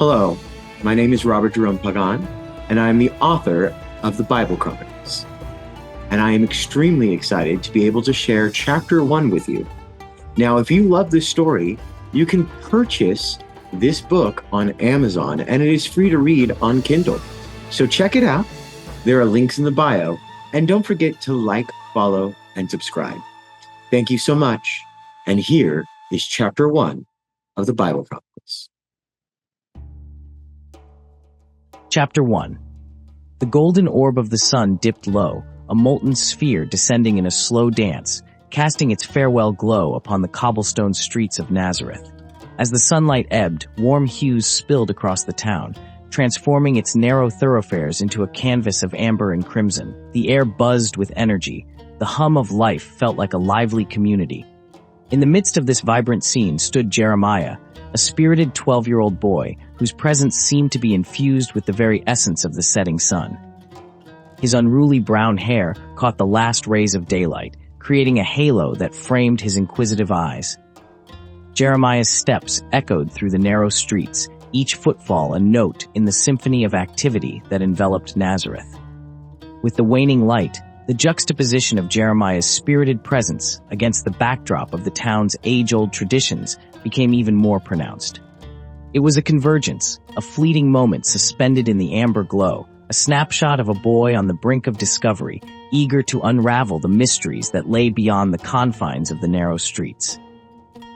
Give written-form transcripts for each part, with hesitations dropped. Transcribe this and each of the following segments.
Hello, my name is Robert Jerome Pagan, and I am the author of the Bible Chronicles. And I am extremely excited to be able to share Chapter 1 with you. Now, if you love this story, you can purchase this book on Amazon, and it is free to read on Kindle. So check it out. There are links in the bio, and don't forget to like, follow, and subscribe. Thank you so much. And here is Chapter 1 of the Bible Chronicles. Chapter 1. The golden orb of the sun dipped low, a molten sphere descending in a slow dance, casting its farewell glow upon the cobblestone streets of Nazareth. As the sunlight ebbed, warm hues spilled across the town, transforming its narrow thoroughfares into a canvas of amber and crimson. The air buzzed with energy. The hum of life felt like a lively community. In the midst of this vibrant scene stood Jeremiah, a spirited 12-year-old boy whose presence seemed to be infused with the very essence of the setting sun. His unruly brown hair caught the last rays of daylight, creating a halo that framed his inquisitive eyes. Jeremiah's steps echoed through the narrow streets, each footfall a note in the symphony of activity that enveloped Nazareth. With the waning light, the juxtaposition of Jeremiah's spirited presence against the backdrop of the town's age-old traditions became even more pronounced. It was a convergence, a fleeting moment suspended in the amber glow, a snapshot of a boy on the brink of discovery, eager to unravel the mysteries that lay beyond the confines of the narrow streets.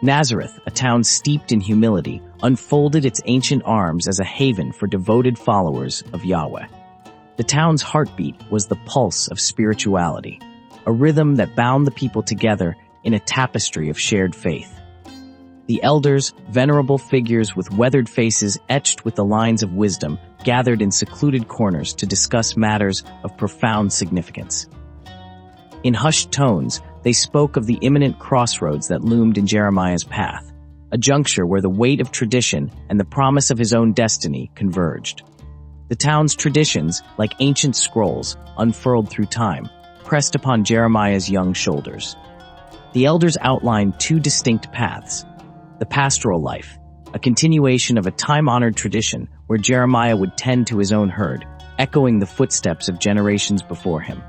Nazareth, a town steeped in humility, unfolded its ancient arms as a haven for devoted followers of Yahweh. The town's heartbeat was the pulse of spirituality, a rhythm that bound the people together in a tapestry of shared faith. The elders, venerable figures with weathered faces etched with the lines of wisdom, gathered in secluded corners to discuss matters of profound significance. In hushed tones, they spoke of the imminent crossroads that loomed in Jeremiah's path, a juncture where the weight of tradition and the promise of his own destiny converged. The town's traditions, like ancient scrolls, unfurled through time, pressed upon Jeremiah's young shoulders. The elders outlined two distinct paths: the pastoral life, a continuation of a time-honored tradition where Jeremiah would tend to his own herd, echoing the footsteps of generations before him.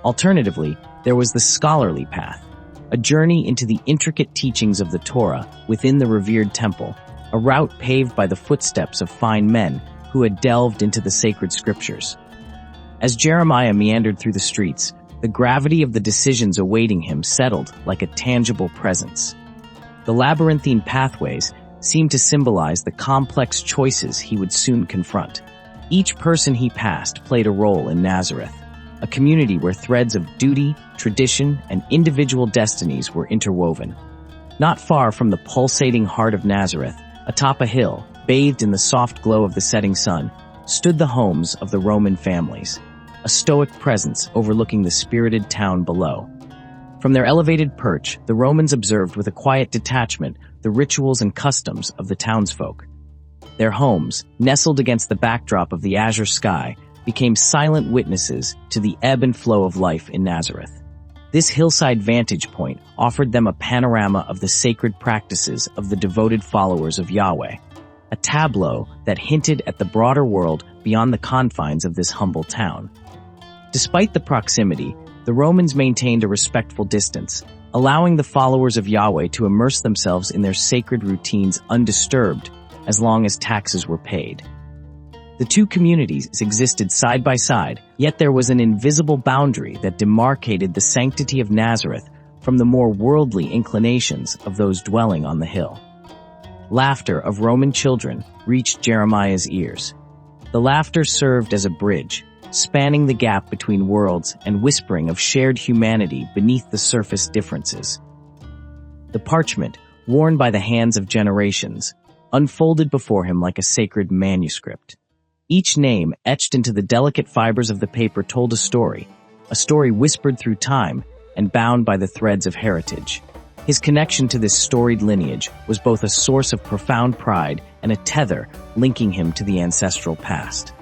Alternatively, there was the scholarly path, a journey into the intricate teachings of the Torah within the revered temple, a route paved by the footsteps of fine men who had delved into the sacred scriptures. As Jeremiah meandered through the streets, the gravity of the decisions awaiting him settled like a tangible presence. The labyrinthine pathways seemed to symbolize the complex choices he would soon confront. Each person he passed played a role in Nazareth, a community where threads of duty, tradition, and individual destinies were interwoven. Not far from the pulsating heart of Nazareth, atop a hill, bathed in the soft glow of the setting sun, stood the homes of the Roman families, a stoic presence overlooking the spirited town below. From their elevated perch, the Romans observed with a quiet detachment the rituals and customs of the townsfolk. Their homes, nestled against the backdrop of the azure sky, became silent witnesses to the ebb and flow of life in Nazareth. This hillside vantage point offered them a panorama of the sacred practices of the devoted followers of Yahweh, a tableau that hinted at the broader world beyond the confines of this humble town. Despite the proximity, the Romans maintained a respectful distance, allowing the followers of Yahweh to immerse themselves in their sacred routines undisturbed as long as taxes were paid. The two communities existed side by side, yet there was an invisible boundary that demarcated the sanctity of Nazareth from the more worldly inclinations of those dwelling on the hill. Laughter of Roman children reached Jeremiah's ears. The laughter served as a bridge, spanning the gap between worlds and whispering of shared humanity beneath the surface differences. The parchment, worn by the hands of generations, unfolded before him like a sacred manuscript. Each name etched into the delicate fibers of the paper told a story whispered through time and bound by the threads of heritage. His connection to this storied lineage was both a source of profound pride and a tether linking him to the ancestral past.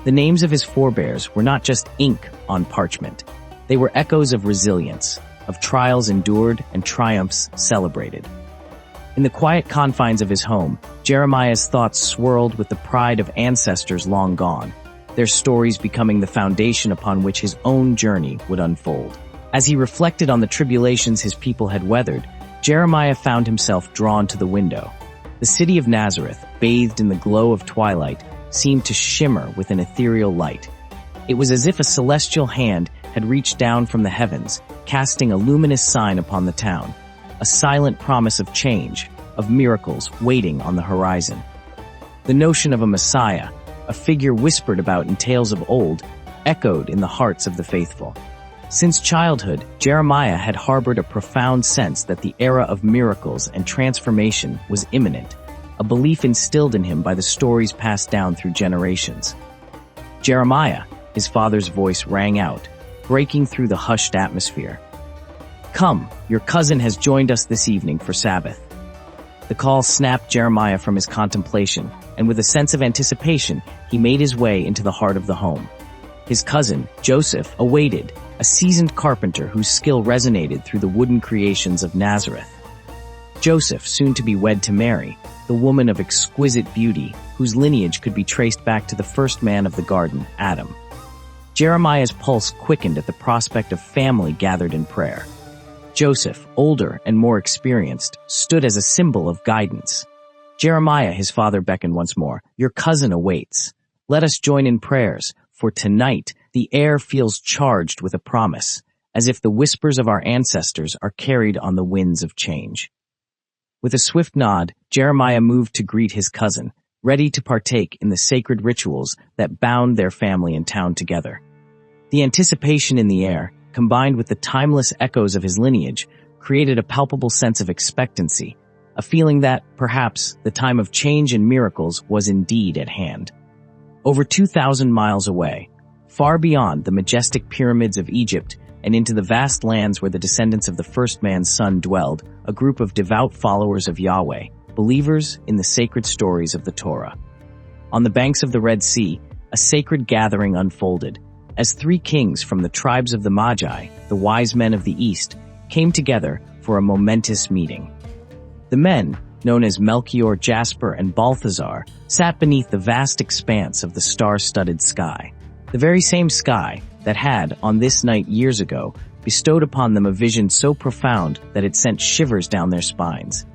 The names of his forebears were not just ink on parchment. They were echoes of resilience, of trials endured and triumphs celebrated. In the quiet confines of his home, Jeremiah's thoughts swirled with the pride of ancestors long gone, their stories becoming the foundation upon which his own journey would unfold. As he reflected on the tribulations his people had weathered, Jeremiah found himself drawn to the window. The city of Nazareth, bathed in the glow of twilight, seemed to shimmer with an ethereal light. It was as if a celestial hand had reached down from the heavens, casting a luminous sign upon the town, a silent promise of change, of miracles waiting on the horizon. The notion of a Messiah, a figure whispered about in tales of old, echoed in the hearts of the faithful. Since childhood, Jeremiah had harbored a profound sense that the era of miracles and transformation was imminent, a belief instilled in him by the stories passed down through generations. "Jeremiah," his father's voice rang out, breaking through the hushed atmosphere. "Come, your cousin has joined us this evening for Sabbath." The call snapped Jeremiah from his contemplation, and with a sense of anticipation, he made his way into the heart of the home. His cousin, Joseph, awaited, a seasoned carpenter whose skill resonated through the wooden creations of Nazareth. Joseph, soon to be wed to Mary, the woman of exquisite beauty, whose lineage could be traced back to the first man of the garden, Adam. Jeremiah's pulse quickened at the prospect of family gathered in prayer. Joseph, older and more experienced, stood as a symbol of guidance. "Jeremiah," his father beckoned once more, "your cousin awaits. Let us join in prayers, for tonight the air feels charged with a promise, as if the whispers of our ancestors are carried on the winds of change." With a swift nod, Jeremiah moved to greet his cousin, ready to partake in the sacred rituals that bound their family and town together. The anticipation in the air, combined with the timeless echoes of his lineage, created a palpable sense of expectancy, a feeling that, perhaps, the time of change and miracles was indeed at hand. Over 2,000 miles away, far beyond the majestic pyramids of Egypt and into the vast lands where the descendants of the first man's son dwelled, a group of devout followers of Yahweh, believers in the sacred stories of the Torah. On the banks of the Red Sea, a sacred gathering unfolded, as three kings from the tribes of the Magi, the wise men of the East, came together for a momentous meeting. The men, known as Melchior, Jasper, and Balthazar, sat beneath the vast expanse of the star-studded sky, the very same sky that had, on this night years ago, bestowed upon them a vision so profound that it sent shivers down their spines.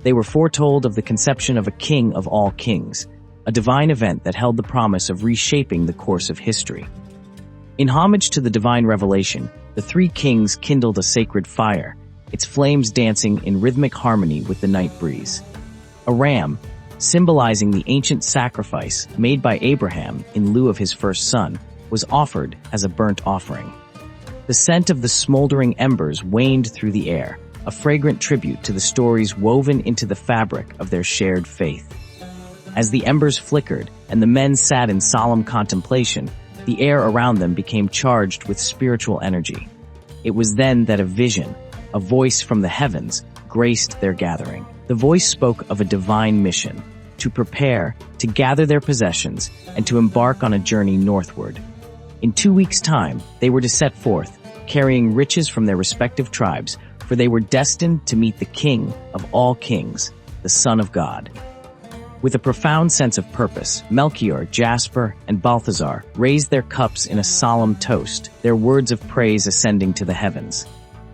They were foretold of the conception of a king of all kings, a divine event that held the promise of reshaping the course of history. In homage to the divine revelation, the three kings kindled a sacred fire, its flames dancing in rhythmic harmony with the night breeze. A ram, symbolizing the ancient sacrifice made by Abraham in lieu of his first son, was offered as a burnt offering. The scent of the smoldering embers waned through the air, a fragrant tribute to the stories woven into the fabric of their shared faith. As the embers flickered and the men sat in solemn contemplation, the air around them became charged with spiritual energy. It was then that a vision, a voice from the heavens, graced their gathering. The voice spoke of a divine mission, to prepare, to gather their possessions, and to embark on a journey northward. In 2 weeks' time, they were to set forth, carrying riches from their respective tribes, for they were destined to meet the King of all kings, the Son of God. With a profound sense of purpose, Melchior, Jasper, and Balthazar raised their cups in a solemn toast, their words of praise ascending to the heavens.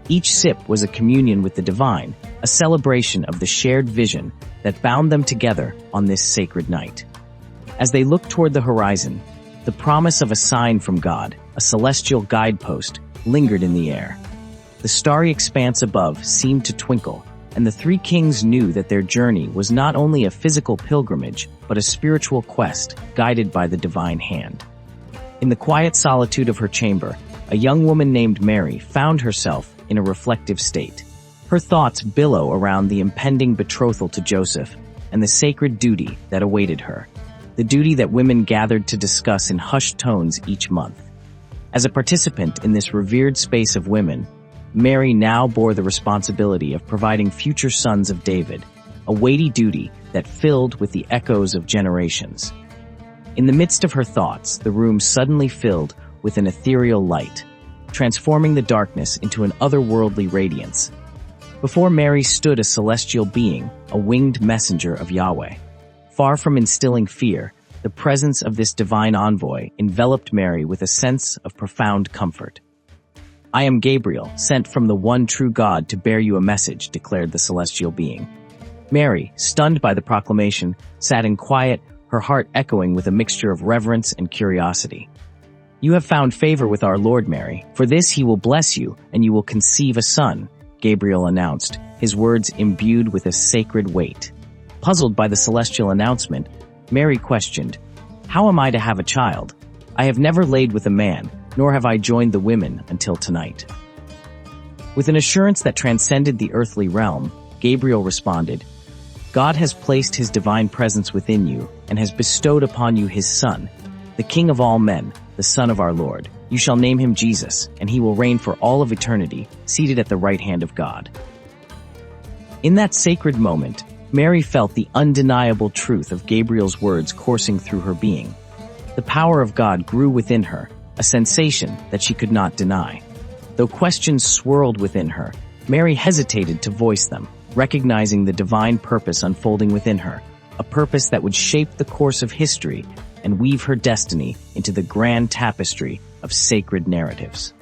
Each sip was a communion with the divine, a celebration of the shared vision that bound them together on this sacred night. As they looked toward the horizon, the promise of a sign from God, a celestial guidepost, lingered in the air. The starry expanse above seemed to twinkle, and the three kings knew that their journey was not only a physical pilgrimage, but a spiritual quest guided by the divine hand. In the quiet solitude of her chamber, a young woman named Mary found herself in a reflective state. Her thoughts billow around the impending betrothal to Joseph and the sacred duty that awaited her, the duty that women gathered to discuss in hushed tones each month. As a participant in this revered space of women, Mary now bore the responsibility of providing future sons of David, a weighty duty that filled with the echoes of generations. In the midst of her thoughts, the room suddenly filled with an ethereal light, transforming the darkness into an otherworldly radiance. Before Mary stood a celestial being, a winged messenger of Yahweh. Far from instilling fear, the presence of this divine envoy enveloped Mary with a sense of profound comfort. "I am Gabriel, sent from the one true God to bear you a message," declared the celestial being. Mary, stunned by the proclamation, sat in quiet, her heart echoing with a mixture of reverence and curiosity. "You have found favor with our Lord, Mary. For this he will bless you, and you will conceive a son," Gabriel announced, his words imbued with a sacred weight. Puzzled by the celestial announcement, Mary questioned, "How am I to have a child? I have never laid with a man, nor have I joined the women until tonight." With an assurance that transcended the earthly realm, Gabriel responded, "God has placed his divine presence within you and has bestowed upon you his Son, the King of all men, the Son of our Lord. You shall name him Jesus, and he will reign for all of eternity, seated at the right hand of God." In that sacred moment, Mary felt the undeniable truth of Gabriel's words coursing through her being. The power of God grew within her, a sensation that she could not deny. Though questions swirled within her, Mary hesitated to voice them, recognizing the divine purpose unfolding within her, a purpose that would shape the course of history and weave her destiny into the grand tapestry of sacred narratives.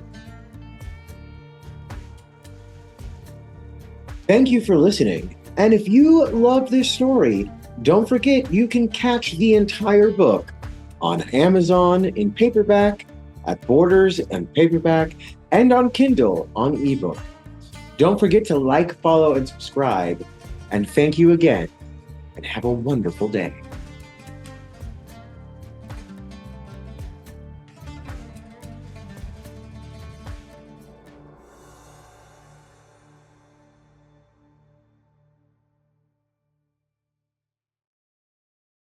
Thank you for listening. And if you loved this story, don't forget you can catch the entire book on Amazon in paperback, at Borders and paperback, and on Kindle on ebook. Don't forget to like, follow, and subscribe. And thank you again, and have a wonderful day.